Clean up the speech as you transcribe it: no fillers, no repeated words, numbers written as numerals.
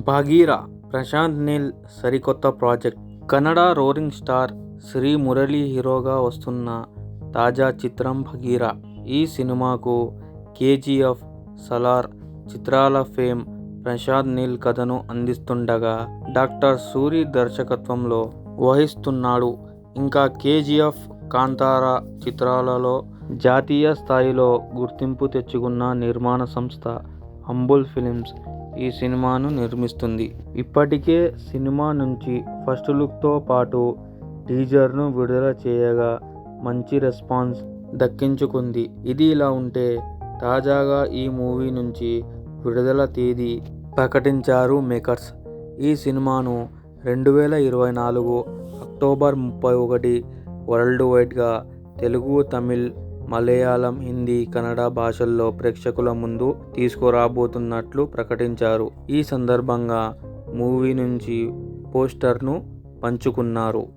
భాగీరా ప్రశాంత్ నీల్ సరికొత్త project. Kannada roaring star Sri Murali హీరోగా వస్తున్న తాజా చిత్రం భాగీరా. ఈ సినిమాకు కేజీఎఫ్, సలార్ చిత్రాల ఫేమ్ ప్రశాంత్ నీల్ కథను అందిస్తుండగా డాక్టర్ సూరి దర్శకత్వంలో వహిస్తున్నాడు. ఇంకా కేజీఎఫ్, కాంతారా చిత్రాలలో జాతీయ స్థాయిలో గుర్తింపు తెచ్చుకున్న నిర్మాణ సంస్థ అంబుల్ ఫిల్మ్స్ ఈ సినిమాను నిర్మిస్తుంది. ఇప్పటికే సినిమా నుంచి ఫస్ట్ లుక్తో పాటు టీజర్ను విడుదల చేయగా మంచి రెస్పాన్స్ దక్కించుకుంది. ఇది ఇలా ఉంటే తాజాగా ఈ మూవీ నుంచి విడుదల తేదీ ప్రకటించారు మేకర్స్. ఈ సినిమాను 2024 అక్టోబర్ 31 వరల్డ్ వైడ్గా తెలుగు, తమిళ్, మలయాళం, హిందీ, కన్నడ భాషల్లో ప్రేక్షకుల ముందు తీసుకురాబోతున్నట్లు ప్రకటించారు. ఈ సందర్భంగా మూవీ నుంచి పోస్టర్ను పంచుకున్నారు.